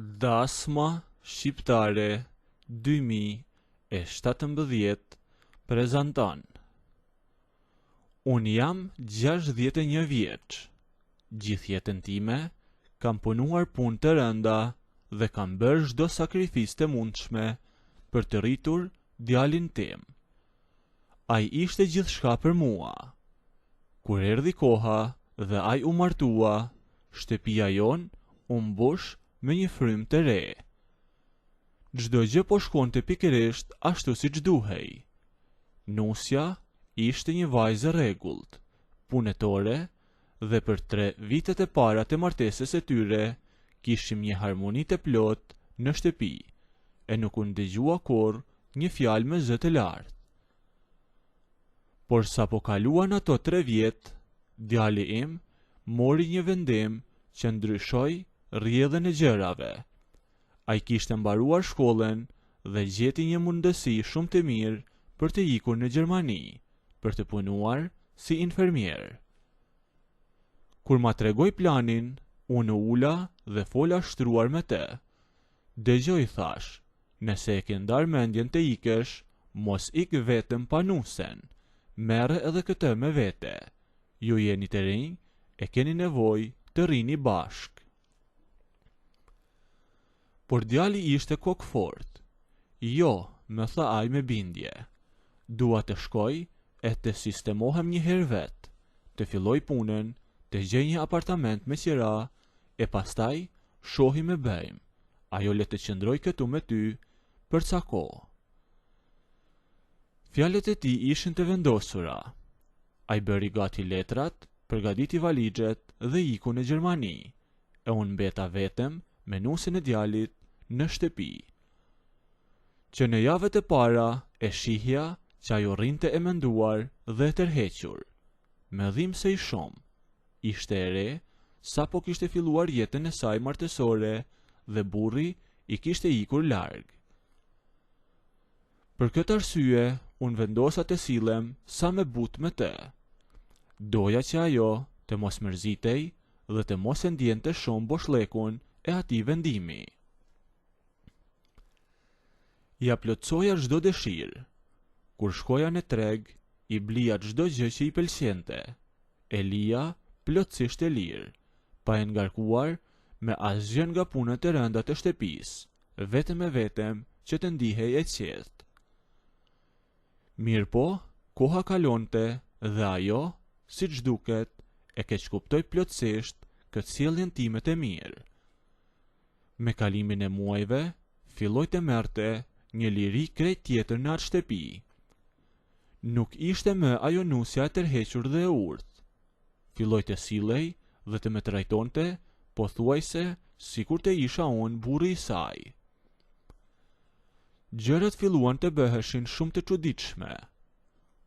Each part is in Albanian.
Dasma Shqiptare 2017 prezanton. Unë jam 61 vjeç. Gjithë jetën time kam punuar punë të rënda dhe kam bërë çdo sakrifisë të mundshme për të rritur djalin tim. Ai ishte gjithçka për mua. Kur erdhi koha dhe ai u martua, shtëpia jon u mbush me një frym të re. Çdo gjë po shkonte pikërisht ashtu siç duhej. Nusja ishte një vajzë rregullt, punëtore, dhe për 3 vitet e para të martesës së tyre kishim një harmoni të plot në shtëpi, e nuk u dëgjua kurrë një fjalë me zë të lartë. Por sa po kaluan ato 3 vjet, djali im mori një vendim që ndryshoi rrjedhën e gjërave. Ai kishte mbaruar shkollën dhe gjeti një mundësi shumë të mirë për të ikur në Gjermani, për të punuar si infermier. Kur ma tregoi planin, unë ula dhe fola shtruar me të. Dëgjoj, thash, nëse e ke ndar mendjen të ikësh, mos ik vetëm pa nusen. Merre edhe këtë me vete. Ju jeni të rinj, e keni nevojë të rini bashk. Por djali ishte kokfort. Jo, më tha ai me bindje. Dua të shkoj e të sistemohem një herë vet, të filloj punën, të gjej një apartament me qira, e pastaj shohim e bëjmë. Ajo le të qëndroj këtu me ty për ca kohë. Fjalët e tij ishin të vendosura. Ai bëri gati letrat, përgatiti valixhet dhe iku në Gjermani, e unë mbeta vetëm me nusin e djalit në shtëpi. Që në javët e para e shihja që ajo rrinte e menduar dhe e tërhequr, me dhimbse i shumë. Ishte e re, sa po kishte filluar jetën e saj martësore dhe burri i kishte ikur larg. Për këtë arsye, unë vendosa të sillem sa me but me të. Doja që ajo të mos mërzitej dhe të mos e ndjente shumë boshllekun e atij vendimi. Ja plotsoja çdo dëshirë. Kur shkoja në treg, i blija çdo gjë që i pëlqente. E lija plotësisht e lirë, pa e ngarkuar me asgjë nga punët e rënda të shtëpisë, vetëm e vetëm që të ndihej e qetë. Mirë po, koha kalonte dhe ajo, siç duket, e keqkuptoi plotësisht këtë sjelljen time të mirë. Me kalimin e muajve, filloi të merrte një liri krejt tjetër në atë shtëpi. Nuk ishte më ajo nusja e tërhequr dhe e urtë. Filloi të sillej dhe të më trajtonte pothuajse sikur të isha unë burri i saj. Gjërat filluan të bëheshin shumë të çuditshme.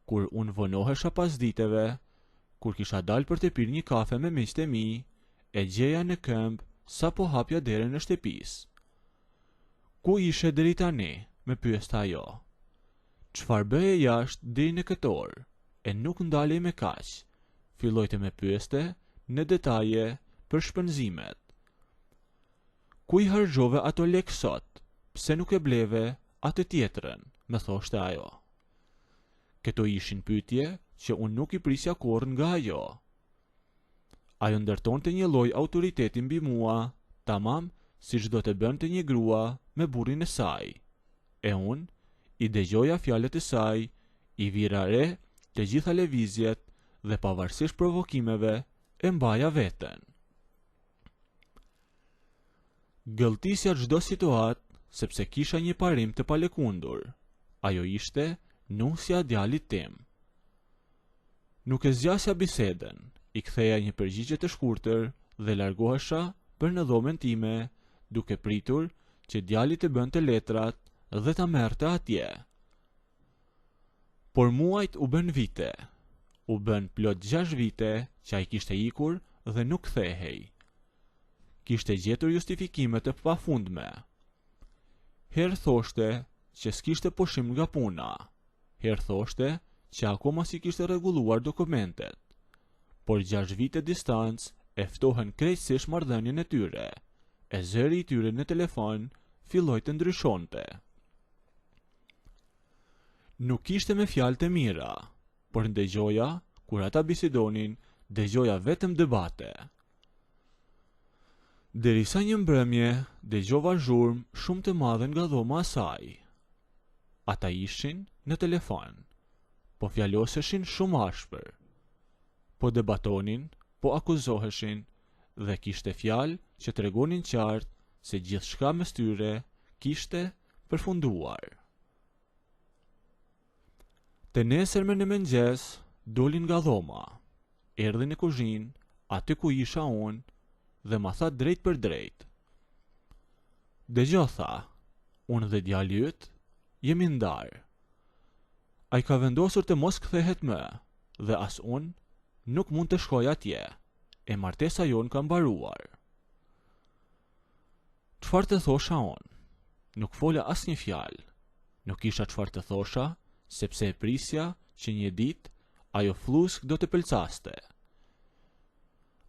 Kur unë vonohesha pas diteve, kur kisha dalë për të pirë një kafe me miqtë e mi, e gjeja në këmbë sa po hapja derën e shtëpisë. Ku ishe deri tani? Me pyesta ajo. Çfarë bëje jashtë deri në këtë orë? E nuk ndalej me kaq. Filloi të më pyeste në detaje për shpenzimet. Ku i harxhove ato lek sot? Pse nuk e bleve atë tjetrën? Më thoshte ajo. Këto ishin pyetje që unë nuk i prisja kurrë nga ajo. Ajo ndërtonte një lloj autoriteti mbi mua, tamam siç do të bënte një grua me burrin e saj. E unë i dëgjoja fjalët e saj, i vira re të gjitha lëvizjet dhe pavarësisht provokimeve e mbaja veten. Gëlltisja çdo situatë sepse kisha një parim të palëkundur. Ajo ishte nusja e djalit tim. Nuk e zgjasja bisedën, i ktheja një përgjigje të shkurtër dhe largohesha për në dhomën time, duke pritur që djali të bënte letrat dhe ta merrte atje. Por muajt u bën vite. U bën plot 6 vite që ai kishte ikur dhe nuk kthehej. Kishte gjetur justifikime të pafundme. Herë thoshte që s'kishte pushim nga puna. Herë thoshte që akoma si kishte rregulluar dokumentet. Por 6 vite distancë e ftohen krejtësisht marrëdhënien e tyre. e zëri i tyre në telefon filloi të ndryshonte. Nuk ishte me fjalë të mira, por ndëgjoja, kur ata bisedonin, dëgjoja vetëm debate. Derisa një mbrëmje, dëgjova zhurmë shumë të madhe nga dhoma e saj. Ata ishin në telefon, po fjaloseshin shumë ashpër, po debatonin, po akuzoheshin dhe kishte fjalë që tregonin qartë se gjithçka mes tyre kishte përfunduar. Të nesërmen në mëngjes, dolin nga dhoma, erdhin në kuzhinë, aty ku isha unë, dhe ma tha drejt për drejt. Dëgjo, tha, unë dhe djali yt jemi ndarë. Ai ka vendosur të mos kthehet më, dhe as unë nuk mund të shkoj atje, e martesa jonë ka mbaruar. Çfarë të thosha unë? Nuk fola asnjë fjalë. Nuk isha çfarë të thosha, sepse e prisja që një ditë ajo flusk do të pëlcaste.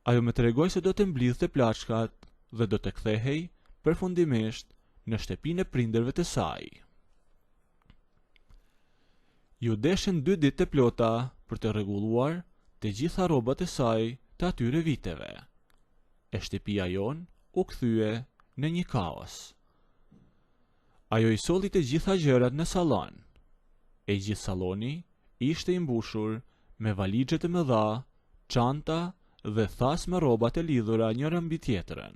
Ajo më tregoi se do të mblidhte plaçkat dhe do të kthehej përfundimisht në shtëpinë e prindërve të saj. Ju deshen 2 ditë të plota për të rregulluar të gjitha rrobat e saj të atyre viteve. E shtëpia jon u kthye në një kaos. Ajo i solli të gjitha gjërat në sallon. E gjithë salloni ishte i mbushur me valixhe të mëdha, çanta dhe thas me rrobat e lidhura njëra mbi tjetrën.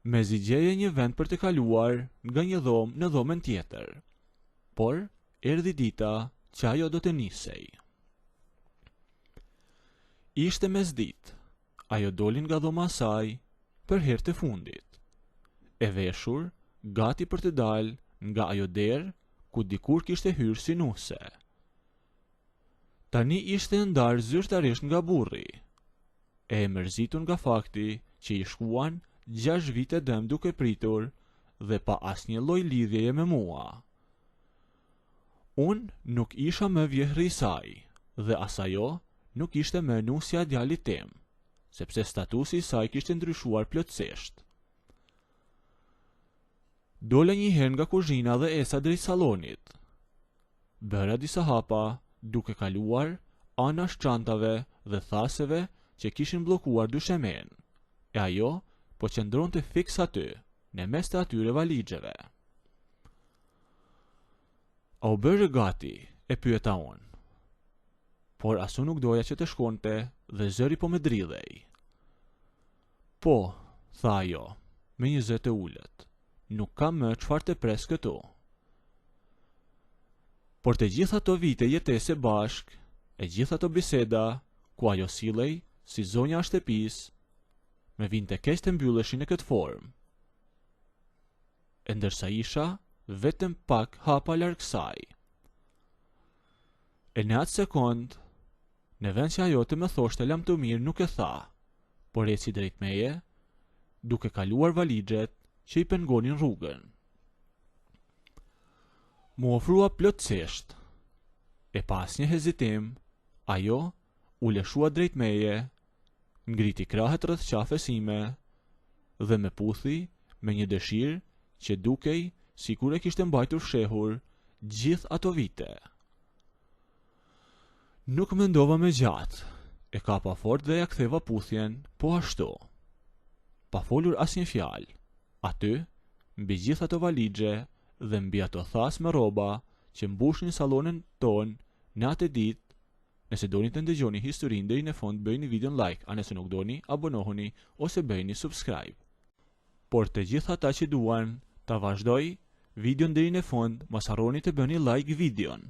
Mezi gjeje një vend për të kaluar nga një dhomë në dhomën tjetër, por erdhi dita që ajo do të nisej. Ishte mesditë, ajo doli nga dhoma e saj për herë të fundit, e veshur, gati për të dalë nga ajo derë ku dikur kishte hyrë si nuse. Tani ishte ndarë zyrtarisht nga burri, e mërzitur nga fakti që i shkuan 6 vite dëm duke pritur dhe pa asnjë lloj lidhjeje me mua. Unë nuk isha më vjehri i saj, dhe as ajo nuk ishte më nusja e djalit tim, sepse statusi i saj kishte ndryshuar plotësisht. Dola një herë nga kuzhina dhe esa drejt sallonit. Bëra disa hapa, duke kaluar anash çantave dhe thaseve që kishin bllokuar dyshemen, e ajo po qëndronte fiks aty, në mes të atyre valixheve. A u bërë gati, e pyeta unë. Por asu nuk doja që të shkonte dhe zëri po me dridhej. Po, tha ajo, me një zë të ulët, nuk kam më çfarë të pres këtu. Por të gjitha ato vite jetese bashk, e gjitha ato biseda, ku ajo sillej si zonja e shtëpisë, me vinte keq të mbylleshin në këtë formë. E ndërsa isha vetëm pak hapa larg saj. E në atë sekond, në vend që ajo të më thoshte lam të mirë nuk e tha, por eci drejt meje, duke kaluar valixhet që i pengonin rrugën. Mu ofrua plotësisht, e pa asnjë hezitim, ajo u lëshua drejt meje, ngriti krahet rreth qafes ime dhe me puthi me një dëshirë që dukej sikur e kishte mbajtur fshehur gjithë ato vite. Nuk mendova më gjatë, e kapa fort dhe ja ktheva puthjen po ashtu. Pa folur asnjë fjalë, aty, mbi gjithë ato valixhe dhe mbi ato thas me rroba që mbushin sallonin ton në atë ditë. Nëse doni të ndëgjoni historinë deri në fund, bëjni videon like, a nëse nuk doni, abonohuni ose bëjni subscribe. Por të gjithë ata që duan ta vazhdoj videon deri në fund, mos harroni të bëni like videon.